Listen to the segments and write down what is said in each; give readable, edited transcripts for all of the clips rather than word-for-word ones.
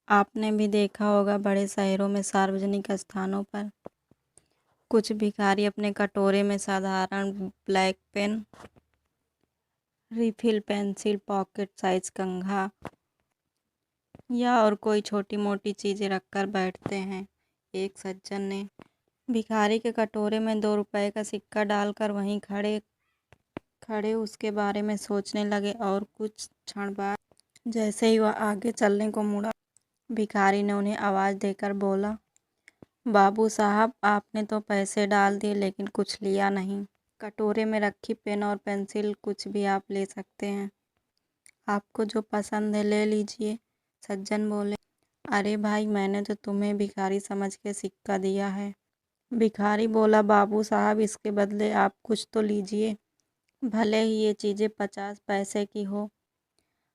आपने भी देखा होगा बड़े शहरों में सार्वजनिक स्थानों पर कुछ भिखारी अपने कटोरे में साधारण black pen, refill pencil, pocket size कंघा या और कोई छोटी मोटी चीज़ें रखकर बैठते हैं। एक सज्जन ने भिखारी के कटोरे में 2 रुपए का सिक्का डालकर वहीं खड़े खड़े उसके बारे में सोचने लगे और कुछ क्षण बाद जैसे ही वह आगे चलने को मुड़ा, भिखारी ने उन्हें आवाज़ देकर बोला, बाबू साहब, आपने तो पैसे डाल दिए लेकिन कुछ लिया नहीं। कटोरे में रखी पेन और पेंसिल कुछ भी आप ले सकते हैं। आपको जो पसंद है ले लीजिए। सज्जन बोले, अरे भाई, मैंने तो तुम्हें भिखारी समझ के सिक्का दिया है। भिखारी बोला, बाबू साहब, इसके बदले आप कुछ तो लीजिए, भले ही ये चीज़ें 50 पैसे की हो।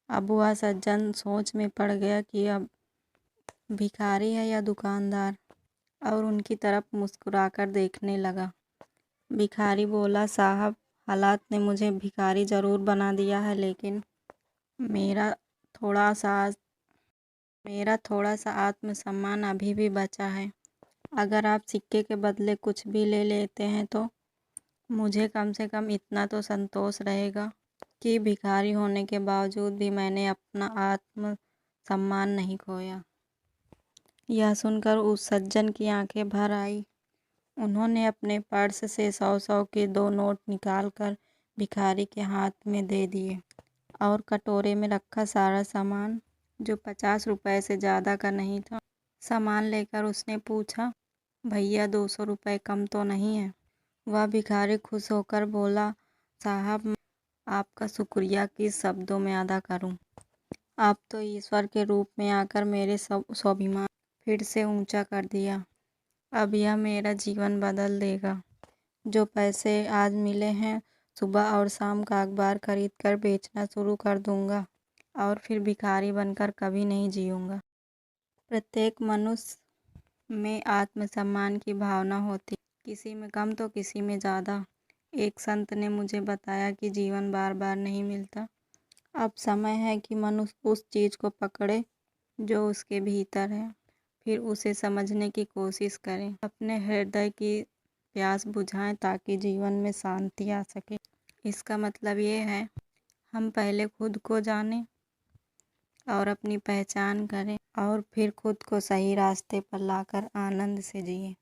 अब वह सज्जन सोच में पड़ गया कि अब भिखारी है या दुकानदार, और उनकी तरफ मुस्कुराकर देखने लगा। भिखारी बोला, साहब, हालात ने मुझे भिखारी ज़रूर बना दिया है, लेकिन मेरा थोड़ा सा आत्मसम्मान अभी भी बचा है। अगर आप सिक्के के बदले कुछ भी ले लेते हैं तो मुझे कम से कम इतना तो संतोष रहेगा कि भिखारी होने के बावजूद भी मैंने अपना आत्मसम्मान नहीं खोया। यह सुनकर उस सज्जन की आंखें भर आई। उन्होंने अपने पर्स से 100-100 के 2 नोट निकालकर भिखारी के हाथ में दे दिए और कटोरे में रखा सारा सामान, जो 50 रुपए से ज़्यादा का नहीं था, सामान लेकर उसने पूछा, भैया 200 रुपये कम तो नहीं है? वह भिखारी खुश होकर बोला, साहब, मैं आपका शुक्रिया किस शब्दों में अदा करूं? आप तो ईश्वर के रूप में आकर मेरे स्वाभिमान फिर से ऊंचा कर दिया। अब यह मेरा जीवन बदल देगा। जो पैसे आज मिले हैं, सुबह और शाम का अखबार खरीद कर बेचना शुरू कर दूंगा और फिर भिखारी बनकर कभी नहीं जीऊँगा। प्रत्येक मनुष्य में आत्मसम्मान की भावना होती, किसी में कम तो किसी में ज़्यादा। एक संत ने मुझे बताया कि जीवन बार बार नहीं मिलता। अब समय है कि मनुष्य उस चीज़ को पकड़े जो उसके भीतर है, फिर उसे समझने की कोशिश करें, अपने हृदय की प्यास बुझाएं ताकि जीवन में शांति आ सके। इसका मतलब ये है, हम पहले खुद को जानें और अपनी पहचान करें और फिर खुद को सही रास्ते पर लाकर आनंद से जिएं।